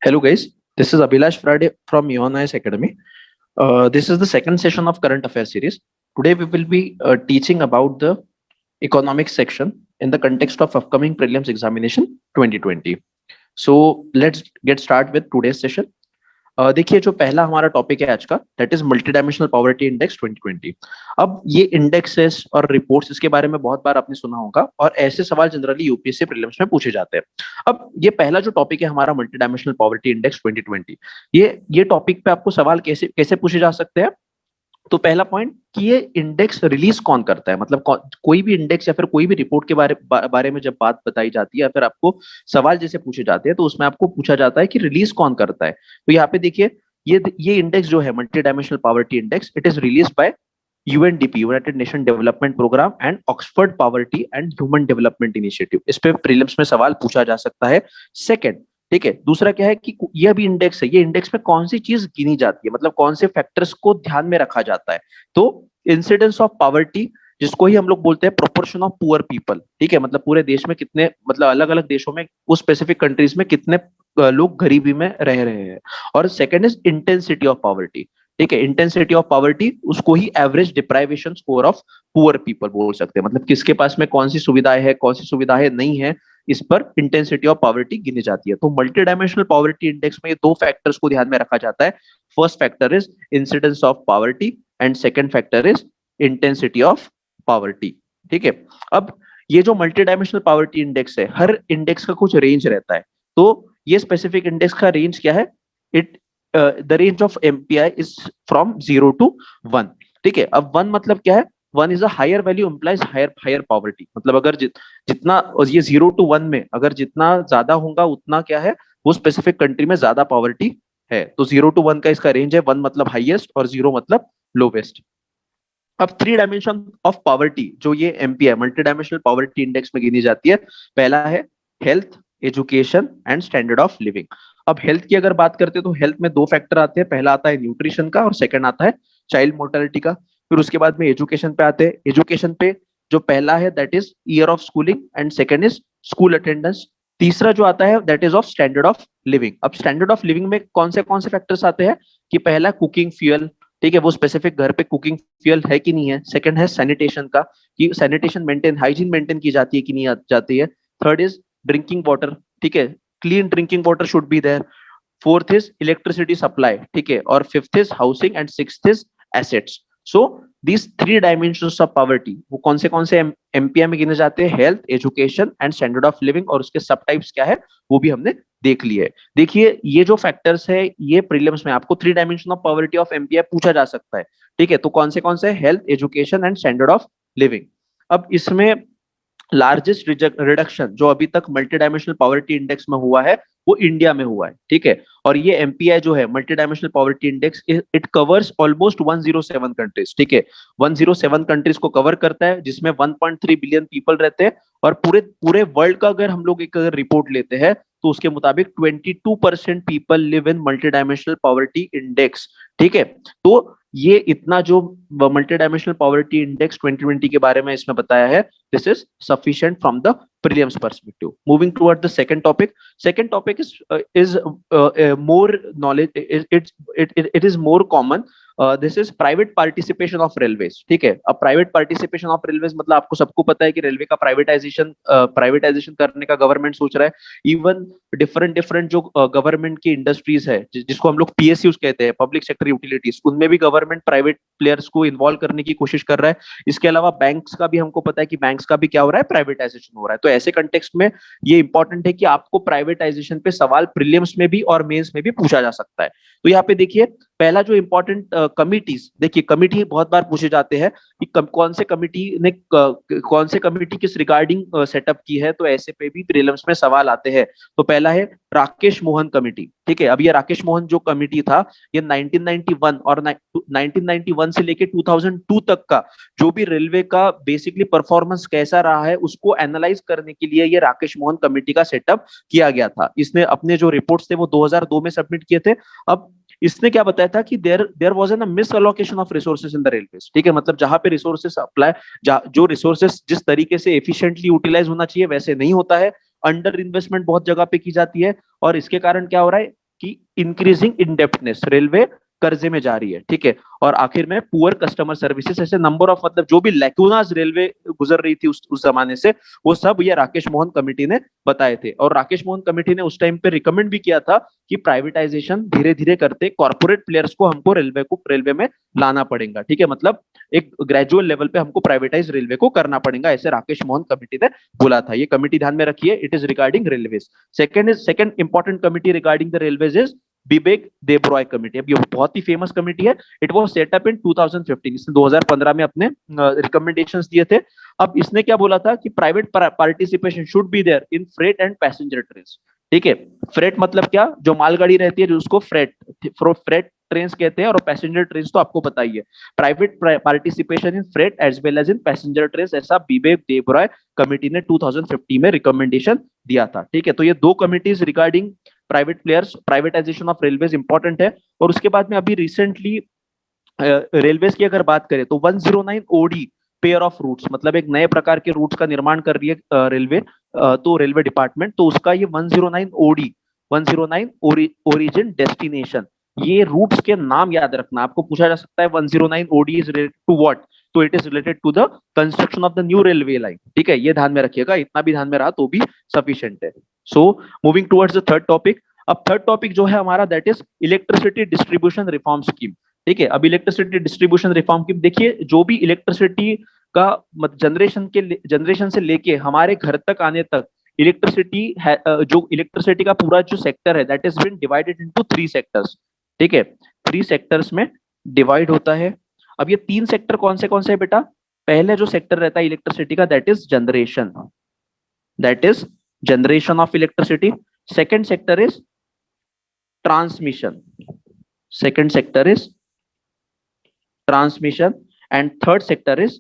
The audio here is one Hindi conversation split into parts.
Hello guys, this is Abhilash Friday from Ionis Academy. This is the second session of Current Affairs series. Today we will be teaching about the economics section in the context of upcoming prelims examination 2020. So let's get start with today's session. देखिए जो पहला हमारा टॉपिक है आज का that is multi dimensional poverty index 2020। अब ये इंडेक्सेस और रिपोर्ट्स इसके बारे में बहुत बार आपने सुना होगा और ऐसे सवाल जनरली यूपीएससी प्रीलिम्स में पूछे जाते हैं। अब ये पहला जो टॉपिक है हमारा मल्टी डायमेंशनल पॉवर्टी इंडेक्स 2020, ये टॉपिक पे आपको सवाल कैसे कैसे पूछे जा सकते हैं। तो पहला पॉइंट कि ये इंडेक्स रिलीज कौन करता है, मतलब कोई भी इंडेक्स या फिर कोई भी रिपोर्ट के बारे में जब बात बताई जाती है या फिर आपको सवाल जैसे पूछे जाते हैं तो उसमें आपको पूछा जाता है कि रिलीज कौन करता है। तो यहाँ पे देखिए ये इंडेक्स जो है multi dimensional poverty index, it is release by UNDP, United Nation Development Programme and Oxford Poverty and Human Development Initiative. इस पे प्रीलिम्स में सवाल पूछा जा सकता है। सेकेंड, ठीक है, दूसरा क्या है कि यह भी इंडेक्स है, ये इंडेक्स में कौन सी चीज गिनी जाती है, मतलब कौन से फैक्टर्स को ध्यान में रखा जाता है। तो इंसिडेंस ऑफ पॉवर्टी, जिसको ही हम लोग बोलते हैं प्रोपोर्शन ऑफ पुअर पीपल, ठीक है, मतलब पूरे देश में कितने, मतलब अलग अलग देशों में उस स्पेसिफिक कंट्रीज में कितने लोग गरीबी में रह रहे हैं। और second is intensity of poverty, ठीक है, इंटेंसिटी ऑफ पॉवर्टी उसको ही average deprivation score of poor people बोल सकते हैं, मतलब किसके पास में कौन सी सुविधाएं है कौन सी सुविधाएं नहीं है, इस पर इंटेंसिटी ऑफ पॉवर्टी गिनी जाती है। तो मल्टी डायमेंशनल पॉवर्टी इंडेक्स में ये दो फैक्टर्स को ध्यान में रखा जाता है। First factor is incidence of poverty and second factor is intensity of poverty, ठीक है। अब ये जो मल्टी डायमेंशनल पॉवर्टी इंडेक्स है, हर इंडेक्स का कुछ रेंज रहता है। तो ये स्पेसिफिक इंडेक्स का रेंज क्या है, it the range of MPI is from 0 to 1, ठीक है। अब 1 मतलब क्या है, 1 is a higher value implies higher poverty, मतलब अगर जितना ये 0 to 1 में अगर जितना ज्यादा होगा उतना क्या है, वो स्पेसिफिक कंट्री में ज्यादा पॉवर्टी है। तो 0 to 1 का इसका रेंज है, 1 मतलब हाईएस्ट और 0 मतलब लोवेस्ट। अब थ्री डायमेंशन ऑफ पॉवर्टी जो ये MPI multi dimensional poverty index में गिनी जाती है, पहला है health, education and standard of living. अब हेल्थ की अगर बात करते हैं तो हेल्थ में दो फैक्टर आते हैं, पहला आता है न्यूट्रिशन का और सेकंड आता है चाइल्ड मोर्टेलिटी का। फिर उसके बाद में एजुकेशन पे आते हैं। एजुकेशन पे जो पहला है that is year of schooling and second is school attendance. तीसरा जो आता है that is of standard of living. अब स्टैंडर्ड ऑफ लिविंग में कौन से फैक्टर्स आते हैं कि पहला कुकिंग फ्यूल, ठीक है, वो स्पेसिफिक घर पे कुकिंग फ्यूल है कि नहीं है। सेकंड है सैनिटेशन का, कि सैनिटेशन मेंटेन, हाइजीन मेंटेन की जाती है कि नहीं जाती है। थर्ड इज ड्रिंकिंग वाटर, ठीक है, clean drinking water should be there. Fourth is electricity supply, ठीक है, और fifth is housing and sixth is assets. So these three dimensions of poverty वो कौन से एमपीआई में गिने जाते हैं, health, education and standard of living, और उसके सब टाइप्स क्या है वो भी हमने देख लिए। देखिए ये जो फैक्टर्स है ये प्रीलिम्स में आपको three dimension of poverty of MPI पूछा जा सकता है, ठीक है। तो कौन से health, education and standard of living. अब इसमें लार्जेस्ट रिडक्शन जो अभी तक मल्टी डायमेंशनल पॉवर्टी इंडेक्स में हुआ है वो इंडिया में हुआ है, ठीक है। और ये एमपीआई जो है multi dimensional poverty index, it covers almost 107 countries, ठीक है, 107 कंट्रीज को कवर करता है, जिसमें 1.3 बिलियन पीपल रहते हैं। और पूरे पूरे वर्ल्ड का अगर हम लोग एक अगर रिपोर्ट लेते हैं तो उसके मुताबिक 22% people live in multi dimensional poverty index, ठीक है। तो ये इतना जो मल्टी डायमेंशनल पॉवर्टी इंडेक्स 2020 के बारे में इसमें बताया है, this is sufficient from the prelims perspective. Moving toward the second topic. Second topic is more knowledge. It is more common. This is private participation of railways. ठीक है, अब प्राइवेट पार्टिसिपेशन ऑफ रेलवेज मतलब आपको सबको पता है कि रेलवे का प्राइवेटाइजेशन करने का गवर्नमेंट सोच रहा है। इवन डिफरेंट जो गवर्नमेंट की इंडस्ट्रीज है जिसको हम लोग पीएसयूज कहते हैं, पब्लिक सेक्टर यूटिलिटीज, उनमें भी गवर्नमेंट प्राइवेट प्लेयर्स को इन्वॉल्व करने की कोशिश कर रहा है। इसके अलावा बैंक्स का भी हमको पता है कि बैंक्स का भी क्या हो रहा है, प्राइवेटाइजेशन हो रहा है। तो ऐसे कंटेक्स्ट में ये इंपॉर्टेंट है कि आपको प्राइवेटाइजेशन पे सवाल प्रीलिम्स में भी और मेंस में भी पूछा जा सकता है। तो यहाँ पे देखिए पहला जो इंपॉर्टेंट कमिटीज, देखिए कमिटी बहुत बार पूछे जाते हैं कि कौन से कमिटी किस रिगार्डिंग सेटअप की है, तो ऐसे पे भी प्रीलिम्स में सवाल आते हैं। तो पहला है राकेश मोहन कमिटी, ठीक है। अब ये राकेश मोहन जो कमिटी था ये 1991 और 1991 से लेके 2002 तक का जो भी रेलवे का बेसिकली परफॉर्मेंस कैसा रहा है उसको एनालाइज करने के लिए ये राकेश मोहन कमेटी का सेटअप किया गया था। इसने अपने जो रिपोर्ट्स थे वो 2002 में सबमिट किए थे। अब इसने क्या बताया था कि there was an misallocation of resources in the railways, ठीक है, मतलब जहां पे रिसोर्सेज अप्लाई, जो रिसोर्सेज जिस तरीके से एफिशिएंटली यूटिलाइज होना चाहिए वैसे नहीं होता है। अंडर इन्वेस्टमेंट बहुत जगह पे की जाती है और इसके कारण क्या हो रहा है, कि इंक्रीजिंग इंडेप्टनेस, रेलवे कर्जे में जा रही है, ठीक है। और आखिर में पुअर कस्टमर सर्विसेज, ऐसे नंबर ऑफ मतलब जो भी लैक्यूनास रेलवे गुजर रही थी उस जमाने से, वो सब ये राकेश मोहन कमेटी ने बताए थे। और राकेश मोहन कमेटी ने उस टाइम पे रिकमेंड भी किया था कि प्राइवेटाइजेशन धीरे धीरे करते कॉर्पोरेट प्लेयर्स को हमको रेलवे में लाना पड़ेगा, ठीक है। मतलब एक ग्रेजुअल लेवल पे हमको प्राइवेटाइज रेलवे को करना पड़ेगा, ऐसे राकेश मोहन कमेटी ने बोला था। ये कमेटी ध्यान में रखिए, it is regarding railways. Second important committee regarding the railways is Bibek Debroy committee. अब ये बहुत ही फेमस कमेटी है। It was set up in 2015, इसने 2015 में अपने रिकमेंडेशंस दिए थे। अब इसने क्या बोला था कि private participation should be there in freight and passenger train, ठीक है। फ्रेट मतलब क्या, जो मालगाड़ी रहती है जो उसको फ्रेट ट्रेन कहते हैं, और पैसेंजर ट्रेन तो आपको पता ही है। Private participation in freight as well as in passenger train, ऐसा बिबेक देबरॉय कमेटी ने 2050 में रिकमेंडेशन दिया था, ठीक है। तो ये दो committees regarding private players, privatisation of railways important है। और उसके बाद में अभी रिसेंटली रेलवेज की अगर बात करें तो 109 ओडी पेयर ऑफ रूट्स, मतलब एक नए प्रकार के रूट्स का निर्माण कर रही है रेलवे, तो रेलवे डिपार्टमेंट, तो उसका ये 109 ओडी, 109 ओरिजिन डेस्टिनेशन, ये रूट्स के नाम याद रखना। आपको पूछा जा सकता है 109 OD is related to what, तो it is related to the construction of the new railway line, ठीक है। ये ध्यान में रखिएगा, इतना भी ध्यान में रहा तो भी सफिशिएंट है। So moving towards the third topic. अब थर्ड टॉपिक जो है हमारा, that is electricity distribution reform scheme, ठीक है। अब इलेक्ट्रिसिटी डिस्ट्रीब्यूशन रिफॉर्म की देखिए, जो भी इलेक्ट्रिसिटी का जनरेशन से लेके हमारे घर तक आने तक इलेक्ट्रिसिटी है, जो इलेक्ट्रिसिटी का पूरा जो सेक्टर है, that is been divided into 3 sectors, ठीक है। 3 सेक्टर्स में डिवाइड होता है। अब ये 3 सेक्टर कौन से है बेटा? पहले जो सेक्टर रहता है इलेक्ट्रिसिटी का, that is generation of electricity. Second sector is transmission, and third sector is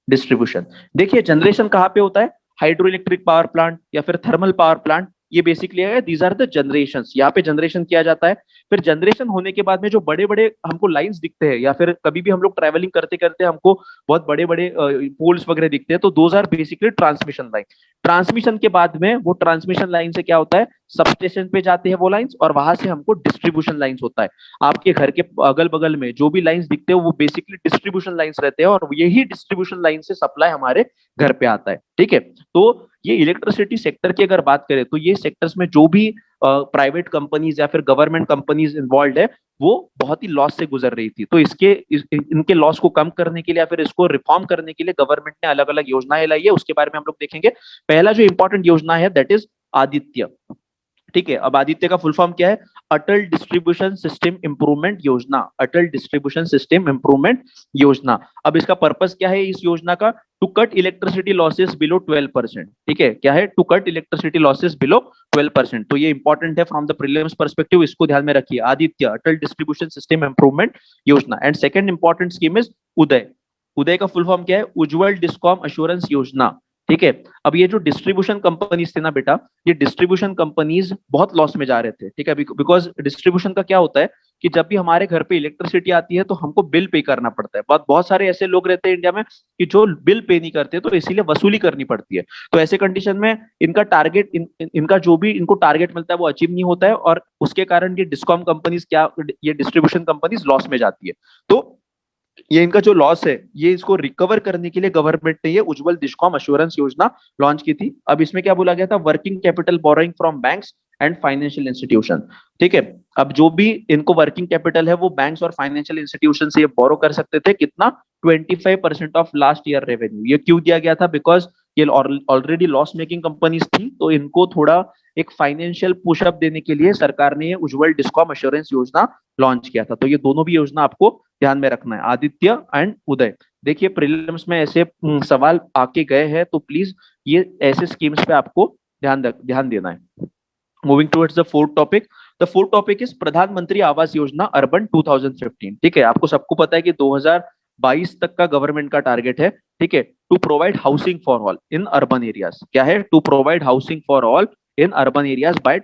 distribution, देखिए जनरेशन कहाँ पे होता है? हाइड्रो इलेक्ट्रिक पावर प्लांट या फिर थर्मल पावर प्लांट, ये बेसिकली है, दीज आर द जनरेशंस, यहाँ पे जनरेशन किया जाता है। फिर जनरेशन होने के बाद में जो बड़े बड़े हमको लाइंस दिखते हैं, या फिर कभी भी हम लोग ट्रैवलिंग करते करते हमको बहुत बड़े बड़े पोल्स वगैरह दिखते हैं, तो those are basically transmission line. Transmission के बाद में वो ट्रांसमिशन लाइन से क्या होता है, सबस्टेशन पे जाते हैं वो लाइंस, और वहां से हमको डिस्ट्रीब्यूशन लाइंस होता है। आपके घर के अगल बगल में जो भी लाइंस दिखते हैं वो बेसिकली डिस्ट्रीब्यूशन लाइंस रहते हैं, और यही डिस्ट्रीब्यूशन लाइन से सप्लाई हमारे घर पे आता है, ठीक है। तो ये इलेक्ट्रिसिटी सेक्टर की अगर बात करें तो ये सेक्टर्स में जो भी प्राइवेट कंपनीज या फिर गवर्नमेंट कंपनीज इन्वॉल्व है, वो बहुत ही लॉस से गुजर रही थी। तो इनके लॉस को कम करने के लिए या फिर इसको रिफॉर्म करने के लिए गवर्नमेंट ने अलग अलग योजनाएं लाई है, उसके बारे में हम लोग देखेंगे। पहला जो इंपॉर्टेंट योजना है दैट इज आदित्य, ठीक है। अब आदित्य का फुल फॉर्म क्या है? अटल डिस्ट्रीब्यूशन सिस्टम इंप्रूवमेंट योजना, अटल डिस्ट्रीब्यूशन सिस्टम इंप्रूवमेंट योजना। अब इसका पर्पस क्या है इस योजना का? To cut electricity losses below 12%, ठीक है। क्या है? To cut electricity losses below 12%। तो ये इंपॉर्टेंट है फ्रॉम द प्रीलिम्स पर्सपेक्टिव, इसको ध्यान में रखिए। Aditya, Atal distribution system improvement Yojana. And second important scheme is Uday. Uday का फुल फॉर्म क्या है? उज्जवल डिस्कॉम अश्योरेंस योजना, ठीक है। अब ये जो डिस्ट्रीब्यूशन कंपनीज थे ना बेटा, ये डिस्ट्रीब्यूशन कंपनीज बहुत लॉस में जा रहे थे, ठीक है। बिकॉज डिस्ट्रीब्यूशन का क्या होता है कि जब भी हमारे घर पे इलेक्ट्रिसिटी आती है तो हमको बिल पे करना पड़ता है। बहुत सारे ऐसे लोग रहते हैं इंडिया में कि जो बिल पे नहीं करते, तो इसीलिए वसूली करनी पड़ती है। तो ऐसे कंडीशन में इनका टारगेट, इनका जो भी इनको टारगेट मिलता है वो अचीव नहीं होता है, और उसके कारण ये डिस्कॉम कंपनीज क्या, ये डिस्ट्रीब्यूशन कंपनीज लॉस में जाती है। तो ये इनका जो लॉस है, ये इसको रिकवर करने के लिए गवर्नमेंट ने ये उज्जवल डिस्कॉम अश्योरेंस योजना लॉन्च की थी। अब इसमें क्या बोला गया था? Working capital borrowing from banks and financial institution, ठीक है। अब जो भी इनको वर्किंग कैपिटल है वो बैंक्स और फाइनेंशियल इंस्टीट्यूशन से ये बोरो कर सकते थे, कितना? 25% ऑफ लास्ट ईयर रेवेन्यू। ये क्यों दिया गया था? बिकॉज ये ऑलरेडी लॉस मेकिंग कंपनीज थी, तो इनको थोड़ा एक फाइनेंशियल पुशअप देने के लिए सरकार ने ये उज्जवल डिस्कॉम अश्योरेंस योजना लॉन्च किया था। तो ये दोनों भी योजना आपको ध्यान में रखना है, आदित्य एंड उदय। देखिए प्रीलिम्स में ऐसे सवाल आके गए हैं, तो प्लीज ये ऐसे स्कीम्स पे आपको ध्यान देना है। Moving towards the fourth topic. The fourth topic is प्रधानमंत्री आवास योजना अर्बन 2015, ठीक है। आपको सबको पता है कि 2022 तक का गवर्नमेंट का टारगेट है, ठीक है, to provide housing for all in urban areas. क्या है? To provide housing for all in urban areas by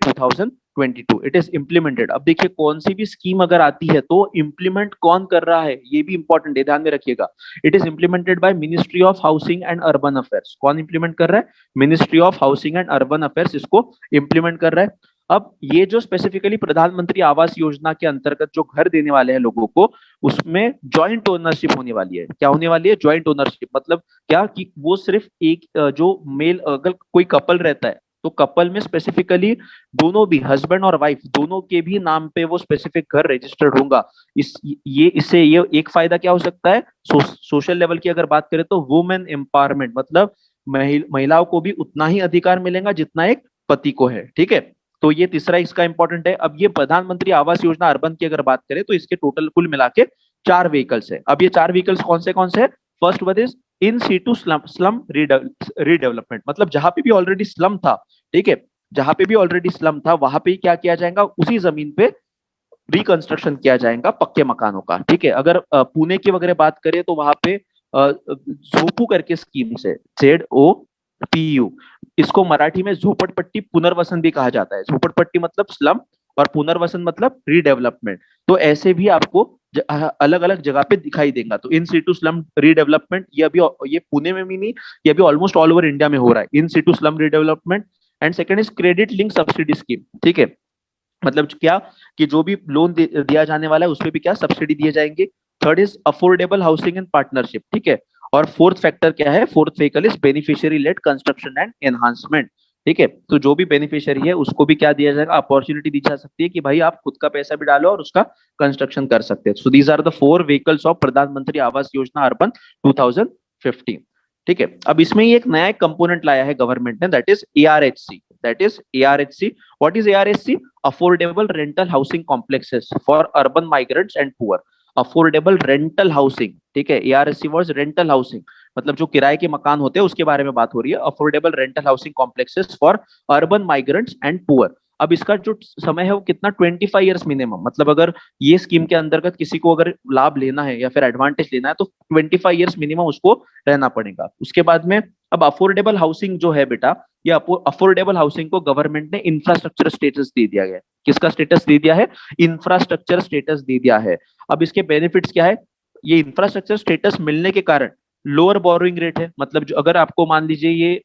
22 it is implemented. अब देखिए कौन सी भी स्कीम अगर आती है तो इम्प्लीमेंट कौन कर रहा है ये भी इंपॉर्टेंट है, ध्यान में रखिएगा। It is implemented by ministry of housing and urban affairs. कौन इंप्लीमेंट कर रहा है? Ministry of housing and urban affairs इसको इंप्लीमेंट कर रहा है। अब ये जो स्पेसिफिकली प्रधानमंत्री आवास योजना के अंतर्गत जो घर देने वाले हैं लोगों को, उसमें जॉइंट ओनरशिप होने वाली है। क्या होने वाली है? Joint ownership. मतलब क्या कि वो सिर्फ एक जो मेल, अगर कोई कपल रहता है तो कपल में स्पेसिफिकली दोनों भी हस्बैंड और वाइफ दोनों के भी नाम पे वो स्पेसिफिक घर रजिस्टर्ड होगा। इससे ये एक फायदा क्या हो सकता है? सोशल लेवल की अगर बात करें तो वुमेन एम्पावरमेंट, मतलब महिलाओं को भी उतना ही अधिकार मिलेगा जितना एक पति को है। ठीक है, तो ये तीसरा इसका इंपॉर्टेंट है। अब ये प्रधानमंत्री आवास योजना अर्बन की अगर बात करें तो इसके टोटल कुल मिला के 4 व्हीकल्स है। अब ये 4 व्हीकल्स कौन से है? First one is in situ slum redevelopment, मतलब जहां पे भी ऑलरेडी स्लम था, ठीक है, जहां पे भी ऑलरेडी स्लम था वहां पे क्या किया जाएगा? उसी जमीन पे रिकंस्ट्रक्शन किया जाएगा पक्के मकानों का। ठीक है, अगर पुणे की वगैरह बात करें तो वहां पे झोपू करके स्कीम से, ZOPU, इसको मराठी में झोपड़पट्टी पुनर्वसन भी कहा जाता है। झोपड़पट्टी मतलब स्लम और पुनर्वसन मतलब रीडेवलपमेंट। तो ऐसे भी आपको अलग अलग जगह पे दिखाई देगा। तो इन सीटू स्लम रीडेवलपमेंट ये अभी, ये पुणे में भी नहीं, ये अभी ऑलमोस्ट ऑल ओवर इंडिया में हो रहा है, in situ slum redevelopment. And second is credit link subsidy scheme. ठीक है, मतलब क्या कि जो भी लोन दिया जाने वाला है उसमें भी क्या सब्सिडी दिए जाएंगे। Third is affordable housing and partnership. ठीक है, और फोर्थ फैक्टर क्या है? Fourth vehicle is beneficiary led construction and enhancement. ठीक है, तो जो भी बेनिफिशियरी है उसको भी क्या दिया जाएगा? अपॉर्चुनिटी दी जा सकती है कि भाई आप खुद का पैसा भी डालो और उसका कंस्ट्रक्शन कर सकते हैं। So these are the 4 vehicles of Pradhan Mantri Awas योजना अर्बन 2015। ठीक है, अब इसमें ही एक नया कंपोनेंट लाया है गवर्नमेंट ने, that is ARHC। That is ARHC। What is ARHC? Affordable rental housing complexes for urban migrants and poor. Affordable rental housing. ठीक है, ARHC वर्ड्स रेंटल हाउसिंग, मतलब जो किराए के मकान होते हैं उसके बारे में बात हो रही है। Affordable rental housing complexes for urban migrants and poor. अब इसका जो समय है वो कितना? 25 ईयर्स मिनिमम। मतलब अगर ये स्कीम के अंतर्गत किसी को अगर लाभ लेना है या फिर एडवांटेज लेना है तो 25 ईयर्स मिनिमम उसको रहना पड़ेगा। उसके बाद में अब अफोर्डेबल हाउसिंग जो है बेटा, ये अफोर्डेबल हाउसिंग को गवर्नमेंट ने इंफ्रास्ट्रक्चर स्टेटस दे दिया है। किसका स्टेटस दे दिया है? इंफ्रास्ट्रक्चर स्टेटस दे दिया है। अब इसके बेनिफिट्स क्या है? ये इंफ्रास्ट्रक्चर स्टेटस मिलने के कारण लोअर बोरोइंग रेट है। मतलब जो अगर आपको मान लीजिए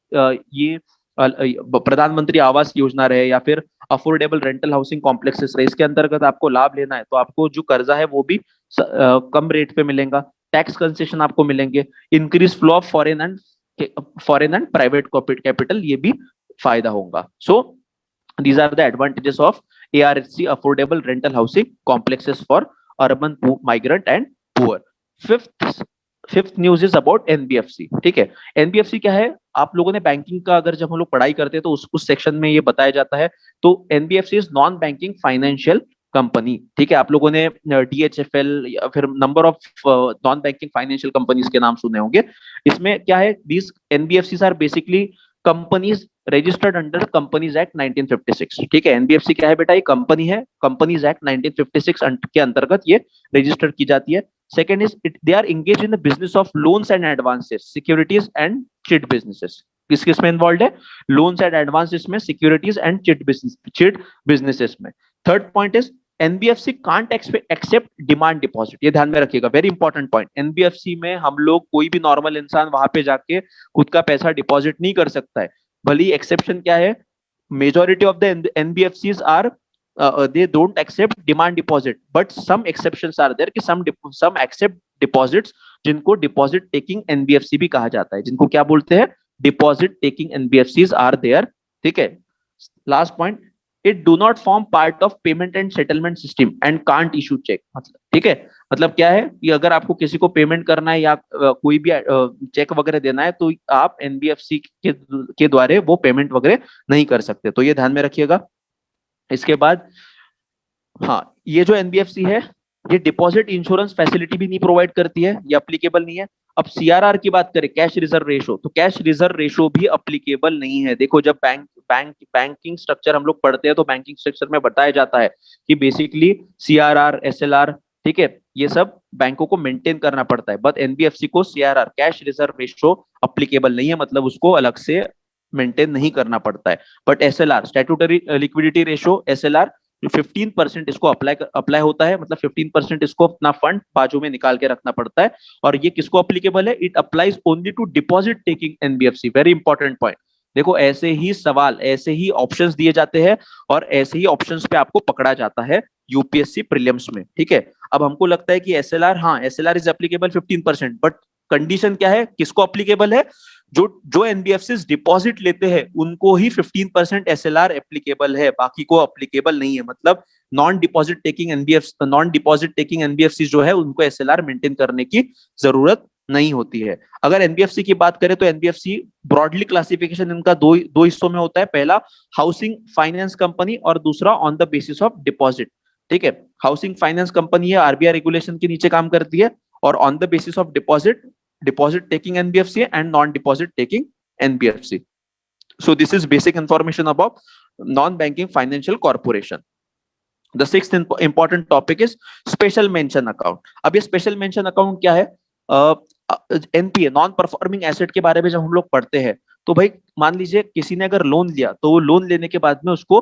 ये प्रधानमंत्री आवास योजना रहे या फिर अफोर्डेबल रेंटल हाउसिंग कॉम्प्लेक्सेस रहे, इसके अंतर्गत आपको लाभ लेना है तो आपको जो कर्जा है वो भी कम रेट पे मिलेगा। टैक्स कंसेशन आपको मिलेंगे। Increase flow of foreign and private capital, ये भी फायदा होगा। सो these are the advantages of ARHC, affordable rental housing complexes for urban migrant and poor. Fifth fifth news is about NBFC। ठीक है, NBFC क्या है? आप लोगों ने बैंकिंग का अगर जब हम लोग पढ़ाई करते हैं तो उस सेक्शन में ये बताया जाता है। तो NBFC is non banking financial company. ठीक है, आप लोगों ने DHFL या फिर number of non banking financial companies के नाम सुने होंगे। इसमें क्या है? These NBFCs are basically companies registered under Companies Act 1956। ठीक है, NBFC क्या है बेटा? ये कंपनी है, कंपनीज एक्ट 1956 के अंतर्गत ये रजिस्टर्ड की जाती है। Second is they are engage in the business of loans and advances, securities and chit businesses. किस किस में इन्वॉल्व है? लोन्स एंड एडवांसेस में, सिक्योरिटीज एंड चिट बिजनेसेस में। Third point is NBFC can't accept demand deposit. ये ध्यान में रखिएगा, वेरी इंपॉर्टेंट पॉइंट। NBFC में हम लोग, कोई भी नॉर्मल इंसान वहां पे जाके खुद का पैसा डिपॉजिट नहीं कर सकता है। भले एक्सेप्शन क्या है? Majority of the NBFCs are they don't accept demand deposit, but some exceptions are there कि some accept deposits, जिनको deposit taking NBFC भी कहा जाता है, जिनको क्या बोलते हैं? deposit taking NBFCs are there। ठीक है, last point, it do not form part of payment and settlement system and can't issue cheque. मतलब ठीक है, मतलब क्या है कि अगर आपको किसी को पेमेंट करना है या कोई भी चेक वगैरह देना है तो आप NBFC के द्वारा वो पेमेंट वगैरह नहीं कर सकते। तो ये ध्यान में रखिएगा। इसके बाद हाँ, ये जो NBFC है ये डिपॉजिट इंश्योरेंस फैसिलिटी भी नहीं प्रोवाइड करती है, ये अप्लीकेबल नहीं है। अब CRR की बात करें, कैश रिजर्व रेशो, तो कैश रिजर्व रेशो भी अप्लीकेबल नहीं है। देखो, जब बैंकिंग स्ट्रक्चर हम लोग पढ़ते हैं तो बैंकिंग स्ट्रक्चर में बताया जाता है कि बेसिकली CRR, SLR, ठीक है, ये सब बैंकों को मेंटेन करना पड़ता है। बट NBFC को CRR, cash reserve ratio, applicable नहीं है, मतलब उसको अलग से मेंटेन नहीं करना पड़ता है। But SLR, statutory liquidity ratio, SLR 15% इसको अप्लाई होता है, मतलब 15% इसको अपना फंड बाजू में निकाल के रखना पड़ता है। और ये किसको अप्लीकेबल है? It applies only to deposit taking NBFC. Very important point. देखो ऐसे ही सवाल, ऐसे ही ऑप्शंस दिए जाते हैं और ऐसे ही ऑप्शंस पे आपको पकड़ा जाता है यूपीएससी प्रीलिम्स में, ठीक है। अब हमको लगता है कि एसएलआर, हाँ SLR is applicable 15%, but condition क्या है, किसको अप्लीकेबल है? जो जो एनबीएफसी डिपॉजिट लेते हैं उनको ही 15% एसएलआर एप्लीकेबल है, बाकी को अप्लीकेबल नहीं है। मतलब नॉन डिपॉजिट टेकिंग एनबीएफसी जो है उनको एसएलआर मेंटेन करने की जरूरत नहीं होती है। अगर एनबीएफसी की बात करें तो एनबीएफसी ब्रॉडली क्लासिफिकेशन इनका दो हिस्सों में होता है। पहला हाउसिंग फाइनेंस कंपनी और दूसरा on the basis of deposit, ठीक है। हाउसिंग फाइनेंस कंपनी है, आरबीआई रेगुलेशन के नीचे काम करती है, और on the basis of deposit, deposit taking NBFC and non-deposit taking NBFC. So this is basic information about non-banking financial corporation. The sixth important topic is special mention account. अब ये special mention account क्या है? एनपीए, नॉन परफॉर्मिंग एसेट के बारे में जब हम लोग पढ़ते हैं तो भाई मान लीजिए किसी ने अगर लोन लिया तो वो लोन लेने के बाद में उसको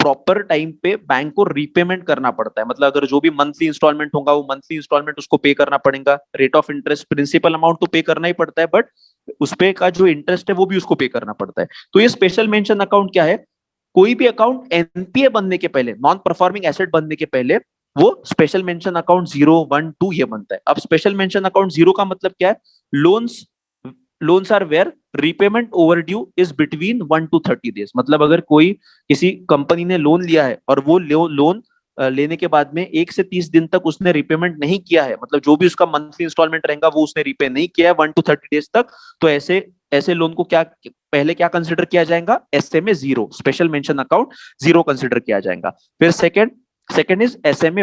प्रॉपर टाइम पे बैंक को रीपेमेंट करना पड़ता है। मतलब अगर जो भी मंथली इंस्टॉलमेंट होगा वो मंथली इंस्टॉलमेंट उसको पे करना पड़ेगा। Rate of interest, principal amount तो पे करना ही पड़ता है, बट उसपे का जो इंटरेस्ट है वो भी उसको पे करना पड़ता है। तो ये स्पेशल मेंशन अकाउंट क्या है? कोई भी अकाउंट एनपीए बनने के पहले, नॉन परफॉर्मिंग एसेट बनने के पहले, वो स्पेशल मेंशन अकाउंट 0, 1, 2 ये बनता है। अब स्पेशल मेंशन अकाउंट 0 का मतलब क्या है? Loans loans are where repayment overdue is between 1 to 30 days. मतलब अगर कोई किसी कंपनी ने लोन लिया है और वो लोन लेने के बाद में 1 से 30 दिन तक उसने रिपेमेंट नहीं किया है, मतलब जो भी उसका मंथली इंस्टॉलमेंट रहेगा वो उसने रिपे नहीं किया है 1 to 30 डेज तक, तो ऐसे ऐसे लोन को क्या पहले क्या कंसिडर किया जाएगा? SMA 0, special mention account 0 consider किया जाएगा। फिर सेकंड इज एसएमए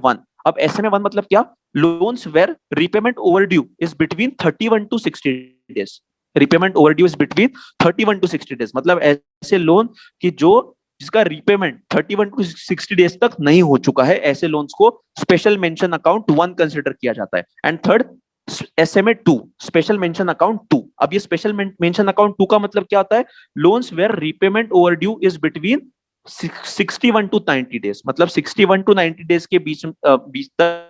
1। अब एसएमए 1 मतलब क्या? Loans where repayment overdue is between 31 to 60 days. Repayment overdue is between 31 to 60 days, मतलब ऐसे लोन की जो जिसका रीपेमेंट 31 to 60 डेज तक नहीं हो चुका है, ऐसे लोन्स को स्पेशल मेंशन अकाउंट 1 कंसिडर किया जाता है। And third SMA 2, special mention account 2। अब ये स्पेशल मेंशन अकाउंट 2 का मतलब क्या होता है? Loans where repayment overdue is between 61 to 90 days, मतलब 61 to 90 डेज के बीच तक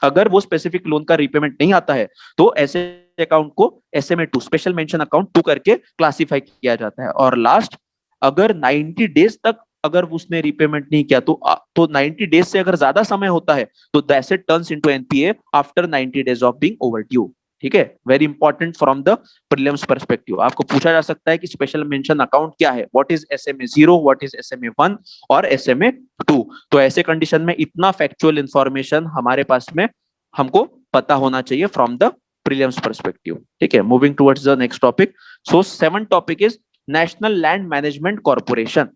अगर वो स्पेसिफिक लोन का रीपेमेंट नहीं आता है तो ऐसे अकाउंट को एसएमए 2, स्पेशल मेंशन अकाउंट 2 करके क्लासिफाई किया जाता है। और लास्ट, अगर 90 डेज तक अगर उसने रीपेमेंट नहीं किया तो 90 डेज से अगर ज्यादा समय होता है तो the asset turns into NPA after 90 days of being overdue, ठीक है। Very important from the prelims perspective. आपको पूछा जा सकता है कि स्पेशल मेंशन अकाउंट क्या है, what is SMA 0, what is SMA 1 और एसएमए 2। तो ऐसे कंडीशन में इतना फैक्चुअल इंफॉर्मेशन हमारे पास में हमको पता होना चाहिए फ्रॉम द प्रीलिम्स पर्सपेक्टिव, ठीक है। Moving towards the next topic. So 7th topic is national land management corporation.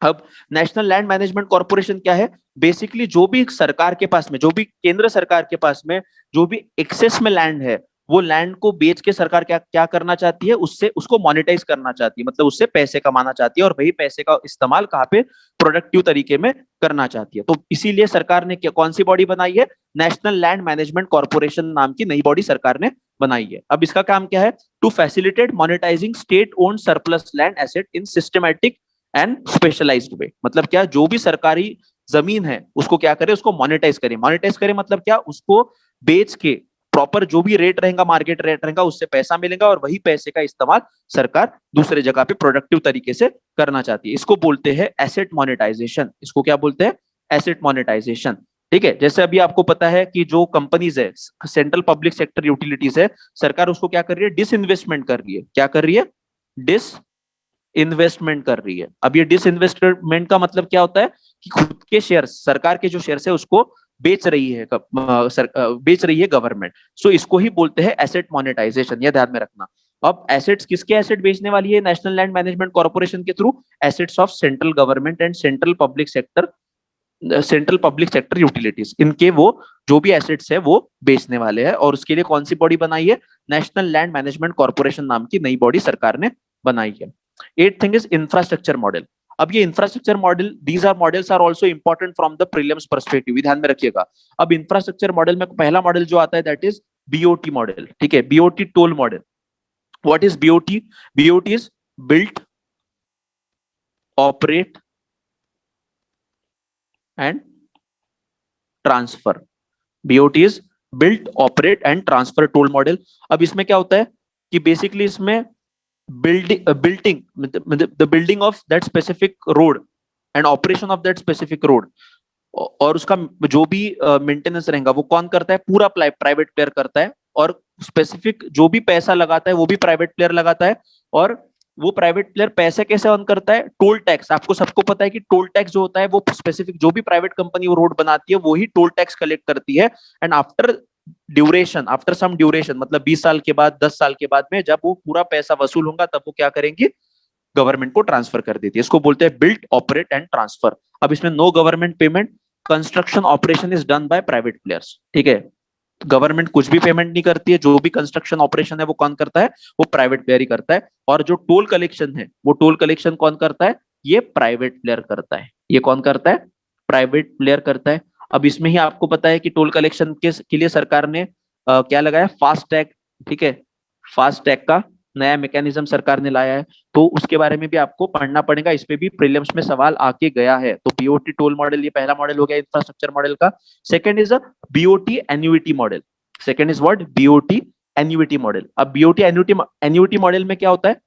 अब नेशनल लैंड मैनेजमेंट कॉर्पोरेशन क्या है? बेसिकली जो भी सरकार के पास में, जो भी केंद्र सरकार के पास में जो भी एक्सेस में लैंड है, वो लैंड को बेच के सरकार क्या क्या करना चाहती है? उससे उसको मोनेटाइज करना चाहती है, मतलब उससे पैसे कमाना चाहती है और वही पैसे का इस्तेमाल कहाँ पे? प्रोडक्टिव तरीके में करना चाहती है। तो इसीलिए सरकार ने कौन सी बॉडी बनाई है? नेशनल लैंड मैनेजमेंट कॉर्पोरेशन नाम की नई बॉडी सरकार ने बनाई है। अब इसका काम क्या है? To facilitate monetising state owned surplus land asset in systematic and specialised way. मतलब क्या? जो भी सरकारी जमीन है उसको क्या करे? उसको मोनेटाइज करे। मोनेटाइज करे मतलब क्या? उसको बेच के प्रॉपर जो भी रेट रहेगा, मार्केट रेट रहेगा, उससे पैसा मिलेगा और वही पैसे का इस्तेमाल सरकार दूसरे जगह पे प्रोडक्टिव तरीके से करना चाहती है। इसको बोलते हैं एसेट मोनेटाइजेशन। इसको क्या बोलते हैं? एसेट मोनेटाइजेशन, ठीक है। जैसे अभी आपको पता है कि जो कंपनीज है, सेंट्रल पब्लिक सेक्टर यूटिलिटीज है, सरकार उसको क्या कर रही है? डिसइन्वेस्टमेंट कर रही है। क्या कर रही है? डिस इन्वेस्टमेंट कर रही है। अब ये डिसइन्वेस्टमेंट का मतलब क्या होता है? कि खुद के शेयर, सरकार के जो शेयर है उसको बेच रही है गवर्नमेंट। सो इसको ही बोलते हैं एसेट मोनेटाइजेशन, ये ध्यान में रखना। अब एसेट्स, किसके एसेट बेचने वाली है नेशनल लैंड मैनेजमेंट कॉर्पोरेशन के through? Assets of central government and central public sector utilities, इनके वो जो भी एसेट्स है वो बेचने वाले हैं। और उसके लिए कौन सी बॉडी बनाई है? नेशनल लैंड मैनेजमेंट कॉर्पोरेशन नाम की नई बॉडी सरकार ने बनाई है। 8th thing is infrastructure model. अब ये infrastructure model, these are models are also important from the prelims perspective, ध्यान में रखिएगा। अब इंफ्रास्ट्रक्चर मॉडल में पहला मॉडल जो आता है दैट इज बीओटी मॉडल, ठीक है। BOT toll model. What is BOT? BOT is built, operate and transfer. BOT is built, operate and transfer toll model. अब इसमें क्या होता है कि बेसिकली इसमें building the building of that specific road and operation of that specific road और उसका जो भी मेंटेनेंस रहेगा वो कौन करता है? पूरा प्राइवेट प्लेयर करता है. और स्पेसिफिक जो भी पैसा लगाता है वो भी प्राइवेट प्लेयर लगाता है. और वो प्राइवेट प्लेयर पैसे कैसे अर्न करता है? Toll tax. आपको सबको पता है कि टोल टैक्स जो होता है वो स्पेसिफिक जो भी प्राइवेट कंपनी वो रोड बनाती है वो ही टोल टैक्स कलेक्ट करती है. एंड आफ्टर सम ड्यूरेशन मतलब 20 साल के बाद 10 साल के बाद में जब वो पूरा पैसा वसूल होगा तब वो क्या करेंगी? गवर्नमेंट को ट्रांसफर कर देती है. इसको बोलते हैं बिल्ट, ऑपरेट एंड ट्रांसफर. अब इसमें no government payment, construction operation is done by private players. ठीक है, गवर्नमेंट कुछ भी पेमेंट नहीं करती है. जो भी कंस्ट्रक्शन ऑपरेशन है वो कौन करता है? वो प्राइवेट प्लेयर ही करता है. और जो टोल कलेक्शन है वो टोल कलेक्शन कौन करता है? ये प्राइवेट प्लेयर करता है. ये कौन करता है? प्राइवेट प्लेयर करता है. अब इसमें ही आपको पता है कि टोल कलेक्शन के लिए सरकार ने क्या लगाया? Fast tag. ठीक है, फास्ट टैग का नया मैकेनिज्म सरकार ने लाया है. तो उसके बारे में भी आपको पढ़ना पड़ेगा. इस पे भी प्रीलिम्स में सवाल आके गया है. तो बीओटी टोल मॉडल ये पहला मॉडल हो गया इंफ्रास्ट्रक्चर मॉडल का. Second is a BOT annuity model. Second is what? BOT annuity model. अब बीओटी एन्युइटी मॉडल में क्या होता है?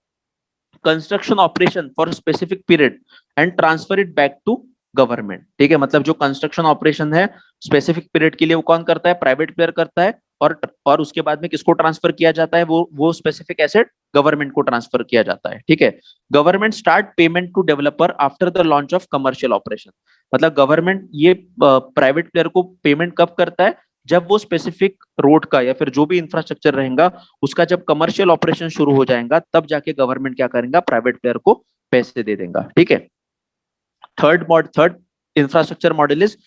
Construction operation for specific period and transfer it back to government. ठीक है, मतलब जो कंस्ट्रक्शन ऑपरेशन है स्पेसिफिक पीरियड के लिए वो कौन करता है? प्राइवेट प्लेयर करता है. और उसके बाद में किसको ट्रांसफर किया जाता है? वो स्पेसिफिक एसेट गवर्नमेंट को ट्रांसफर किया जाता है. ठीक है, government start payment to developer after the launch of commercial operation. मतलब गवर्नमेंट ये प्राइवेट प्लेयर को पेमेंट कब करता है? जब वो स्पेसिफिक रोड का या फिर जो भी इंफ्रास्ट्रक्चर रहेगा उसका जब कमर्शियल ऑपरेशन शुरू हो जाएगा तब जाके गवर्नमेंट क्या करेगा? प्राइवेट प्लेयर को पैसे दे देगा. ठीक है. Third infrastructure model is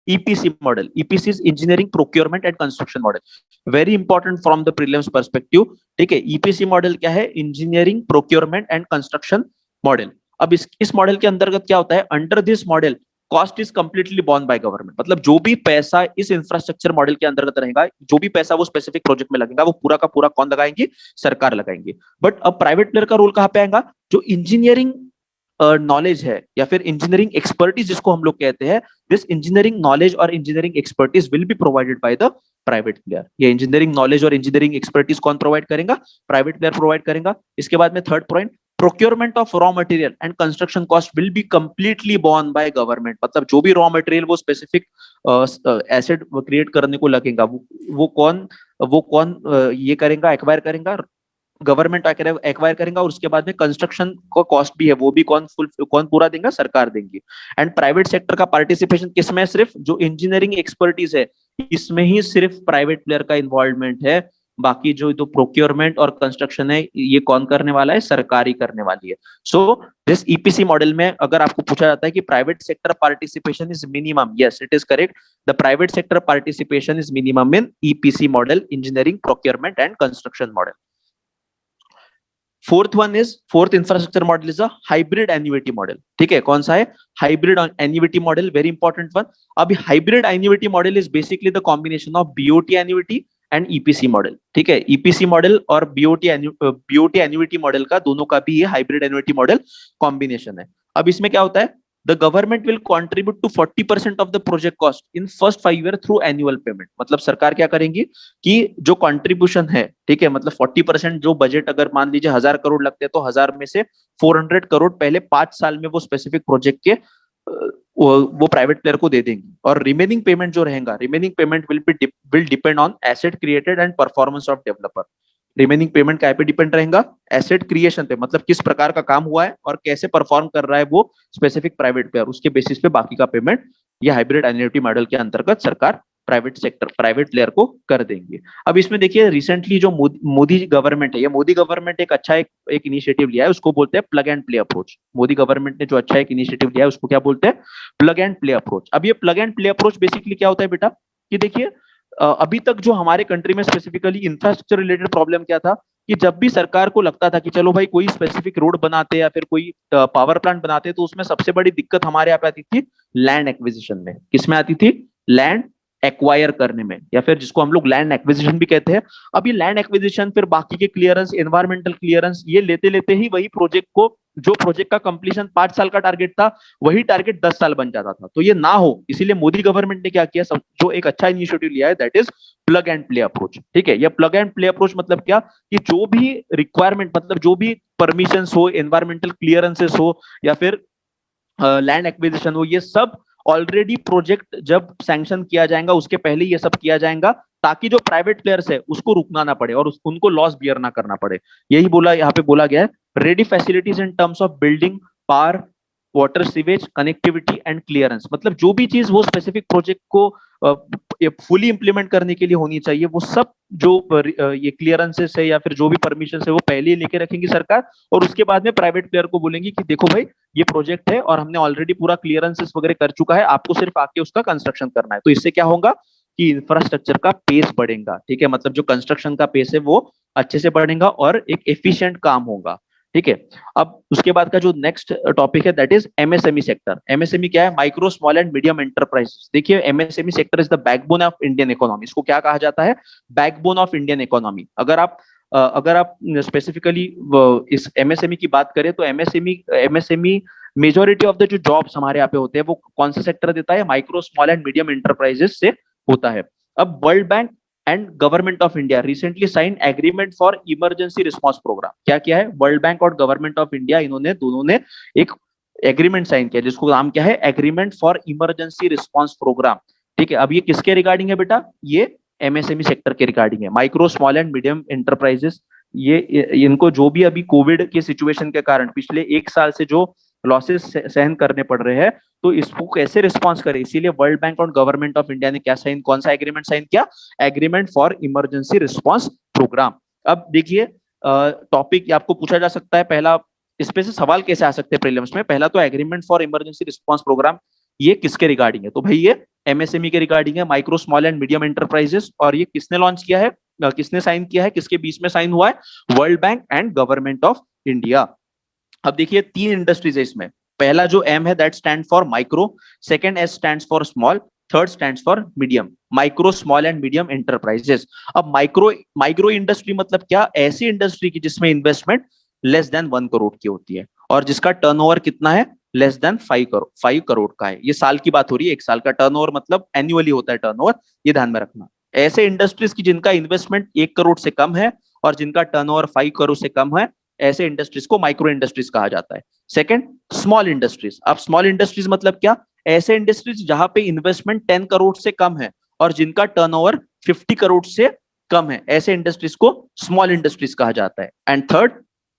EPC model. EPC is engineering procurement and construction model. Very important from the prelims perspective. ठीक है, EPC मॉडल क्या है? Engineering procurement and construction model. अब इस मॉडल के अंतर्गत क्या होता है? Under this model cost is completely born bye government. मतलब जो भी पैसा इस इंफ्रास्ट्रक्चर मॉडल के अंतर्गत रहेगा, जो भी पैसा वो स्पेसिफिक प्रोजेक्ट में लगेगा वो पूरा का पूरा कौन लगाएंगे? सरकार लगाएंगे. बट अब प्राइवेट प्लेयर का रोल कहां पे आएगा? जो इंजीनियरिंग नॉलेज है या फिर इंजीनियरिंग एक्सपर्टीज जिसको हम लोग कहते हैं, दिस इंजीनियरिंग नॉलेज और engineering expertise will be provided by the private player. ये इंजीनियरिंग नॉलेज और इंजीनियरिंग एक्सपर्टीज कौन प्रोवाइड करेगा? प्राइवेट प्लेयर प्रोवाइड करेगा. इसके बाद में third point, procurement of raw material and construction cost will be completely borne by government. मतलब जो भी रॉ मटेरियल वो स्पेसिफिक एसेट क्रिएट करने को लगेगा वो कौन ये करेगा? एक्वायर करेगा. गवर्नमेंट एक्वायर करेगा. और उसके बाद में कंस्ट्रक्शन का कॉस्ट भी है वो भी कौन पूरा देगा? सरकार देंगी. एंड प्राइवेट सेक्टर का पार्टिसिपेशन किसमें? सिर्फ जो इंजीनियरिंग एक्सपर्टीज है इसमें ही सिर्फ प्राइवेट प्लेयर का इन्वॉल्वमेंट है. बाकी जो तो प्रोक्योरमेंट और कंस्ट्रक्शन है ये कौन करने वाला है? सरकार ही करने वाली है. सो दिस ईपीसी मॉडल में अगर आपको पूछा जाता है कि private sector participation is minimum, yes it is correct. The private sector participation is minimum in EPC model, engineering procurement and construction model. Fourth infrastructure model is a hybrid annuity model. ठीक है, कौन सा है? Hybrid annuity model. Very important one. अब hybrid annuity model is basically the combination of BOT annuity and EPC model. ठीक है, ईपीसी मॉडल और बीओटी एन्युइटी मॉडल का दोनों का भी ये हाइब्रिड एन्युइटी मॉडल कॉम्बिनेशन है. अब इसमें क्या होता है? The government will contribute to 40% of the project cost in first 5 year through annual payment. मतलब सरकार क्या करेंगी कि जो कंट्रीब्यूशन है, ठीक है, मतलब 40% जो बजट अगर मान लीजिए 1000 करोड़ लगते हैं तो 1000 में से 400 करोड़ पहले 5 साल में वो स्पेसिफिक प्रोजेक्ट के वो प्राइवेट प्लेयर को दे देंगी. और रिमेनिंग पेमेंट जो रहेगा, remaining payment will depend on asset created and performance of developer. Remaining payment क्या पे डिपेंड रहेगा? एसेट क्रिएशन पे, मतलब किस प्रकार का काम हुआ है और कैसे परफॉर्म कर रहा है वो स्पेसिफिक प्राइवेट प्लेयर, उसके बेसिस पे बाकी का पेमेंट ये हाइब्रिड एन्युइटी मॉडल के अंतर्गत सरकार प्राइवेट प्लेयर को कर देंगे. अब इसमें देखिए रिसेंटली जो मोदी गवर्नमेंट है, ये मोदी गवर्नमेंट एक अच्छा एक इनिशिएटिव लिया है, उसको बोलते हैं plug and play approach. Modi government ने जो अच्छा एक इनिशिएटिव लिया है उसको क्या बोलते हैं? Plug and play approach. अब ये plug and play approach basically क्या होता है बेटा? कि देखिए अभी तक जो हमारे कंट्री में स्पेसिफिकली इंफ्रास्ट्रक्चर रिलेटेड प्रॉब्लम क्या था कि जब भी सरकार को लगता था कि चलो भाई कोई स्पेसिफिक रोड बनाते या फिर कोई पावर प्लांट बनाते तो उसमें सबसे बड़ी दिक्कत हमारे यहाँ पे आती थी लैंड एक्विजिशन में. किसमें आती थी? लैंड एक्वायर करने में, या फिर जिसको हम लोग लैंड एक्विजिशन भी कहते हैं। अब ये लैंड एक्विजिशन, फिर बाकी के क्लियरेंस, एनवायरमेंटल क्लियरेंस, ये लेते लेते ही वही प्रोजेक्ट को, जो प्रोजेक्ट का कंप्लीशन 5 साल का टारगेट था, वही टारगेट 10 साल बन जाता था। तो ये ना हो, इसीलिए मोदी गवर्नमेंट ने क्या किया, जो एक अच्छा इनिशिएटिव लिया है, that is plug and play approach. ठीक है, ये प्लग एंड प्ले अप्रोच मतलब क्या, कि जो भी रिक्वायरमेंट, मतलब जो भी परमिशन हो, एनवायरमेंटल क्लियरेंसेस हो, या फिर लैंड एक्विजिशन हो, ये सब ऑलरेडी प्रोजेक्ट जब सैंक्शन किया जाएगा उसके पहले ये सब किया जाएगा, ताकि जो प्राइवेट प्लेयर्स है उसको रुकना ना पड़े और उनको लॉस बियर ना करना पड़े। यही बोला, यहाँ पे बोला गया है, ready facilities in terms of building, power, water, sewage, connectivity and clearance. मतलब जो भी चीज वो स्पेसिफिक प्रोजेक्ट को फुली इंप्लीमेंट करने के लिए होनी चाहिए, वो सब जो ये क्लियरेंसेस है या फिर जो भी परमिशन है, वो पहले ही लेके रखेंगी सरकार, और उसके बाद में प्राइवेट प्लेयर को बोलेंगी कि देखो भाई, ये प्रोजेक्ट है और हमने ऑलरेडी पूरा क्लियरेंसेस वगैरह कर चुका है, आपको सिर्फ आके उसका कंस्ट्रक्शन करना है। तो इससे क्या होगा कि इंफ्रास्ट्रक्चर का पेस बढ़ेगा। ठीक है, मतलब जो कंस्ट्रक्शन का पेस है वो अच्छे से बढ़ेगा और एक एफिशिएंट काम होगा। ठीक है, अब उसके बाद का जो नेक्स्ट टॉपिक है, that is MSME sector. MSME क्या है, micro small and medium enterprises. देखिए, MSME sector is the backbone of Indian economy. इसको क्या कहा जाता है, बैकबोन ऑफ इंडियन इकोनॉमी। अगर आप स्पेसिफिकली इस एमएसएमई की बात करें, तो एमएसएमई मेजोरिटी ऑफ द जो जॉब्स हमारे यहाँ पे होते हैं, वो कौन सा सेक्टर देता है, micro small and medium enterprises से होता है। अब world bank and government of India recently sign agreement for emergency response program. क्या किया है, वर्ल्ड बैंक और गवर्नमेंट ऑफ इंडिया, इन्होंने दोनों ने एक एग्रीमेंट साइन किया, जिसको नाम क्या है, agreement for emergency response program. ठीक है, अब ये किसके रिगार्डिंग है बेटा, ये एमएसएमई सेक्टर के रिगार्डिंग है, micro small and medium enterprises. ये इनको जो भी अभी कोविड के सिचुएशन के कारण पिछले 1 साल से जो लॉसेस सहन करने पड़ रहे हैं, तो इसको कैसे रिस्पॉन्स करे, इसीलिए वर्ल्ड बैंक और गवर्नमेंट ऑफ इंडिया ने क्या साइन, कौन सा एग्रीमेंट साइन किया, agreement for emergency response program. अब देखिए, टॉपिक आपको पूछा जा सकता है, पहला इस पे से सवाल कैसे आ सकते हैं प्रीलिम्स में। पहला तो agreement for emergency response program, ये किसके रिगार्डिंग है, तो भाई ये एमएसएमई के रिगार्डिंग है, micro small and medium enterprises. और ये किसने लॉन्च किया है, किसने साइन किया है, किसके बीच में साइन हुआ है, world bank and government of India. अब देखिए, 3 इंडस्ट्रीज है इसमें। पहला जो एम है, that stand for micro, second S stands for small, third stands for medium, micro small and medium enterprises. अब माइक्रो इंडस्ट्री मतलब क्या, ऐसी इंडस्ट्री की जिसमें इन्वेस्टमेंट लेस देन 1 करोड़ की होती है और जिसका टर्नओवर कितना है, लेस देन 5 करोड़ का है। ये साल की बात हो रही है, 1 साल का टर्नओवर मतलब एनुअली होता है टर्नओवर, ये ध्यान में रखना। ऐसे इंडस्ट्रीज की जिनका इन्वेस्टमेंट 1 करोड़ से कम है और जिनका टर्नओवर 5 करोड़ से कम है, ऐसे इंडस्ट्रीज को माइक्रो इंडस्ट्रीज कहा जाता है। Second, small industries. अब स्मॉल इंडस्ट्रीज मतलब क्या, ऐसे इंडस्ट्रीज जहां पे इन्वेस्टमेंट 10 करोड़ से कम है और जिनका टर्नओवर 50 करोड़ से कम है, ऐसे इंडस्ट्रीज को स्मॉल इंडस्ट्रीज कहा जाता है। And third,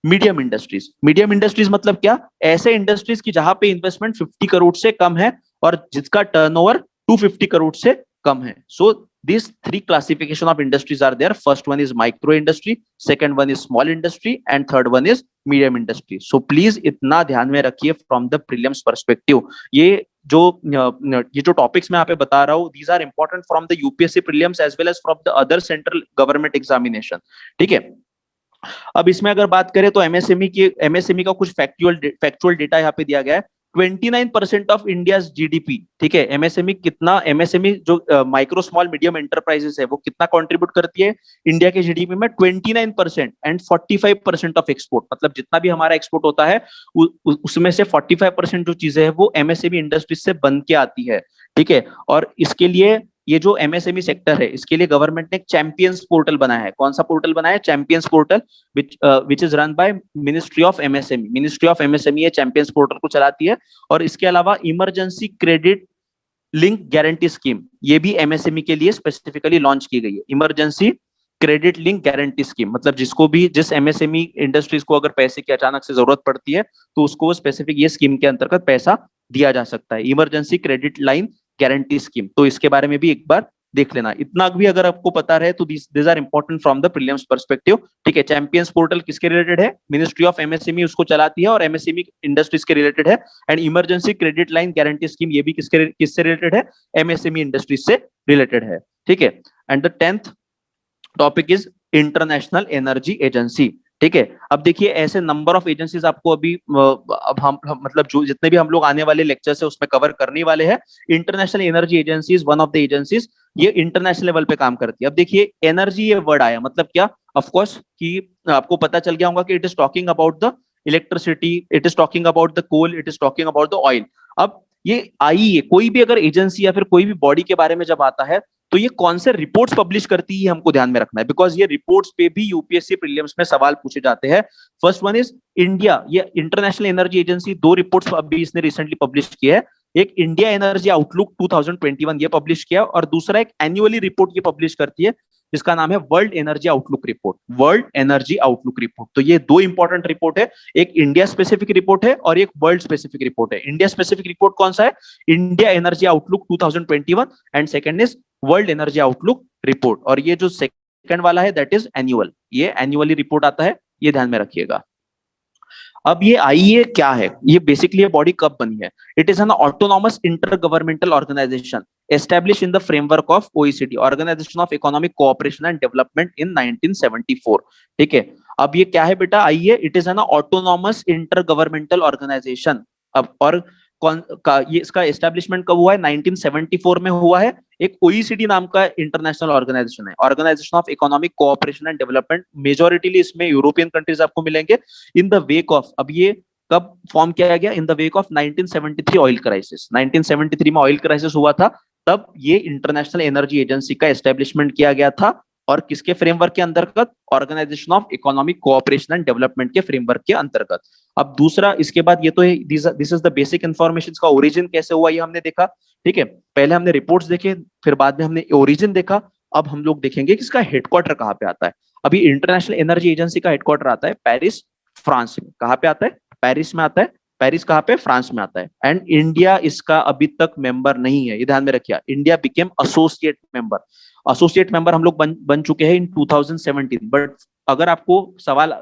medium industries. Medium industries मतलब क्या, ऐसे इंडस्ट्रीज की जहां पे इन्वेस्टमेंट 50 करोड़ से कम है और जिसका टर्नओवर 250 करोड़ से कम है। सो these 3 classification of industries are there. First one is micro industry, second one is small industry, and third one is medium industry. So please इतना ध्यान में रखिए from the prelims perspective। ये जो टॉपिक्स मैं यहाँ पे बता रहा हूँ, these are important from the UPSC prelims as well as from the other central government examination। ठीक है, अब इसमें अगर बात करें तो एमएसएमई का कुछ फैक्चुअल डेटा यहाँ पे दिया गया है। 29% ऑफ इंडिया जीडीपी। ठीक है, एमएसएमई जो माइक्रो स्मॉल मीडियम एंटरप्राइजेस है, वो कितना कंट्रीब्यूट करती है इंडिया के जीडीपी में, 29% एंड 45% ऑफ एक्सपोर्ट। मतलब जितना भी हमारा एक्सपोर्ट होता है उसमें से 45% जो चीजें है वो एमएसएमई इंडस्ट्री से बन के आती है। ठीक है, और इसके लिए ये जो एमएसएमई सेक्टर है, इसके लिए गवर्नमेंट ने एक चैंपियंस पोर्टल बनाया है। कौन सा पोर्टल बनाया है, champions portal, which is run by ministry of MSME. Ministry of MSME ये चैंपियंस पोर्टल को चलाती है। और इसके अलावा emergency credit link guarantee scheme, ये भी एमएसएमई के लिए स्पेसिफिकली लॉन्च की गई है। Emergency credit link guarantee scheme मतलब जिस एमएसएमई इंडस्ट्रीज को अगर पैसे की अचानक से जरूरत पड़ती है, तो उसको स्पेसिफिक ये स्कीम के अंतर्गत पैसा दिया जा सकता है, emergency credit line guarantee scheme. तो इसके बारे में भी एक बार देख लेना। इतना भी अगर आपको पता रहे तो this are important from the prelims perspective. ठीक है, चैंपियंस पोर्टल किसके रिलेटेड है, मिनिस्ट्री ऑफ एमएसएमई उसको चलाती है और एमएसएमई इंडस्ट्रीज के रिलेटेड है। And emergency credit line guarantee scheme ये भी किससे रिलेटेड है, एमएसएमई इंडस्ट्रीज से रिलेटेड है। ठीक है, and the 10th topic is international energy agency. ठीक है। अब देखिए ऐसे नंबर ऑफ एजेंसीज आपको अभी अब मतलब जो जितने भी हम लोग आने वाले लेक्चर्स है उसमें कवर करने वाले हैं। International energy agency is one of the agencies, ये इंटरनेशनल लेवल पे काम करती है। अब देखिए एनर्जी ये वर्ड आया मतलब क्या, ऑफ कोर्स कि आपको पता चल गया होगा कि it is talking about the electricity, it is talking about the coal, it is talking about the oil. अब ये आई है, कोई भी अगर एजेंसी या फिर कोई भी बॉडी के बारे में जब आता है तो ये कौन से रिपोर्ट्स पब्लिश करती है हमको ध्यान में रखना है, बिकॉज ये रिपोर्ट्स पे भी यूपीएससी प्रीलिम्स में सवाल पूछे जाते हैं। फर्स्ट वन इज इंडिया, ये इंटरनेशनल एनर्जी एजेंसी दो रिपोर्ट्स अभी इसने रिसेंटली पब्लिश किया है। एक इंडिया एनर्जी आउटलुक 2021 ये पब्लिश किया, और दूसरा एक एनुअली रिपोर्ट ये पब्लिश करती है जिसका नाम है world energy outlook report, world energy outlook report. तो ये दो इंपॉर्टेंट रिपोर्ट है, एक इंडिया स्पेसिफिक रिपोर्ट है और एक वर्ल्ड स्पेसिफिक रिपोर्ट है। इंडिया स्पेसिफिक रिपोर्ट कौन सा है, India energy outlook 2021, and second is world energy outlook report. और ये जो सेकंड वाला है दैट इज एनुअल, ये एनुअली रिपोर्ट आता है, ये ध्यान में रखिएगा। अब ये आईईए क्या है, ये बेसिकली ये बॉडी कब बनी है, it is an autonomous inter governmental organization established in the framework of OECD, Organization of Economic Cooperation and Development in 1974। ठीक है। अब ये क्या है बेटा, आइए, it is an autonomous inter governmental organization. अब और कौन का ये इसका एस्टेब्लिशमेंट कब हुआ है, 1974 में हुआ है। एक ओईसीडी नाम का इंटरनेशनल ऑर्गेनाइजेशन है, organisation of economic cooperation and development. Majoritily इसमें यूरोपियन कंट्रीज आपको मिलेंगे। इन द वेक ऑफ, अब ये कब फॉर्म किया गया, in the wake of 1973 oil crisis, 1973 में ऑयल क्राइसिस हुआ था, तब ये इंटरनेशनल एनर्जी एजेंसी का एस्टेब्लिशमेंट किया गया था। और किसके फ्रेमवर्क के अंतर्गत, organization of economic cooperation and development के फ्रेमवर्क के अंतर्गत। अब दूसरा इसके बाद ये तो है, this is the basic information, का ओरिजिन कैसे हुआ ये हमने देखा। ठीक है, पहले हमने रिपोर्ट्स देखे, फिर बाद में हमने ओरिजिन देखा। अब हम लोग देखेंगे कि इसका हेडक्वार्टर कहाँ पे आता है। अभी इंटरनेशनल एनर्जी एजेंसी का हेडक्वार्टर आता है पेरिस, फ्रांस में। कहाँ पे आता है, पेरिस में आता है। पेरिस कहाँ पे, फ्रांस में आता है। एंड इंडिया इसका अभी तक मेंबर नहीं है, ये ध्यान में रखिए। India became associate member, associate member हम लोग बन चुके हैं इन 2017। बट अगर आपको सवाल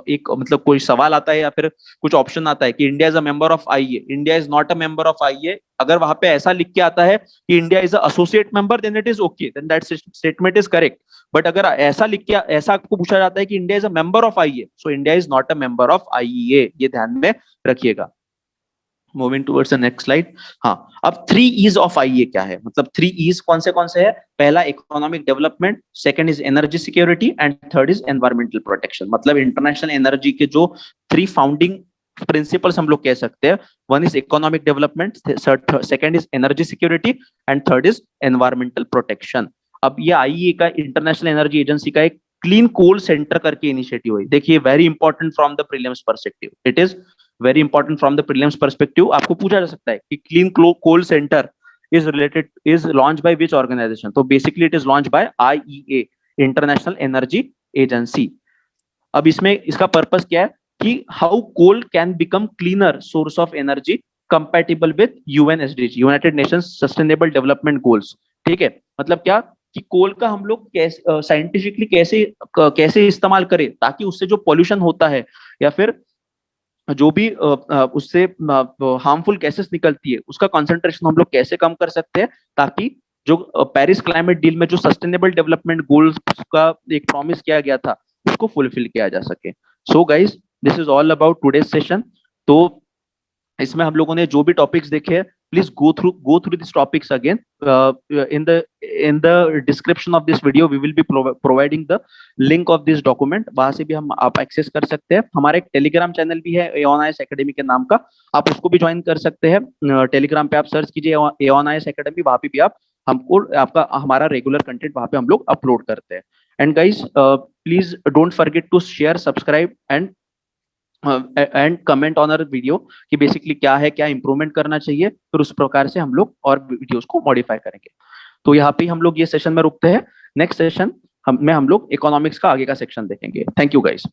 एक मतलब कोई सवाल आता है या फिर कुछ ऑप्शन आता है कि India is a member of IEA, India is not a member of IEA, अगर वहां पे ऐसा लिख के आता है कि India is a associate member, then it is okay, then that statement is correct. But अगर ऐसा लिख के ऐसा आपको पूछा जाता है कि India is a member of IEA, so India is not a member of IEA, ये ध्यान में रखिएगा। Moving towards the next slide. हाँ, अब 3 E's ऑफ आईए क्या है, मतलब 3 E's कौन से है, पहला economic development, second is energy security, and third is environmental protection. मतलब इंटरनेशनल एनर्जी के जो 3 फाउंडिंग प्रिंसिपल्स हम लोग कह सकते हैं, one is economic development, second is energy security, and third is environmental protection. अब ये आईईए का, इंटरनेशनल एनर्जी एजेंसी का, एक क्लीन कोल सेंटर करके इनिशिएटिव है। देखिए very important from the prelims perspective, it is very important from the prelims perspective. आपको पूछा जा सकता है कि clean coal centre is launch by which organisation, तो basically it is launch by IEA, international energy agency. अब इसमें इसका पर्पस क्या है कि how coal can become cleaner source of energy compatible with UNSDG, united nations sustainable development goals. ठीक है, मतलब क्या कि कोल का हम लोग कैसे साइंटिफिकली कैसे इस्तेमाल करें ताकि उससे जो पॉल्यूशन होता है या फिर जो भी उससे हार्मफुल गैसेस निकलती है उसका कंसंट्रेशन हम लोग कैसे कम कर सकते हैं, ताकि जो पेरिस क्लाइमेट डील में जो सस्टेनेबल डेवलपमेंट गोल्स का एक प्रॉमिस किया गया था उसको फुलफिल किया जा सके। So guys, this is all about today's session. तो इसमें हम लोगों ने जो भी टॉपिक्स देखे हैं, please go through these topics again. In the description of this video we will be providing the link of this document, वहां से भी हम आप एक्सेस कर सकते हैं। हमारा एक टेलीग्राम चैनल भी है एऑन आईएएस एकेडमी के नाम का, आप उसको भी ज्वाइन कर सकते हैं। टेलीग्राम पे आप सर्च कीजिए एऑन आईएएस एकेडमी, वहां पे भी आप हमको आपका हमारा रेगुलर कंटेंट वहां पे हम लोग अपलोड करते हैं। And guys, please don't forget to share, subscribe and comment on our video कि बेसिकली क्या है, क्या इंप्रूवमेंट करना चाहिए, फिर उस प्रकार से हम लोग और वीडियोस को मॉडिफाई करेंगे। तो यहाँ पे हम लोग ये सेशन में रुकते हैं। नेक्स्ट सेशन में हम लोग इकोनॉमिक्स का आगे का सेक्शन देखेंगे। Thank you guys.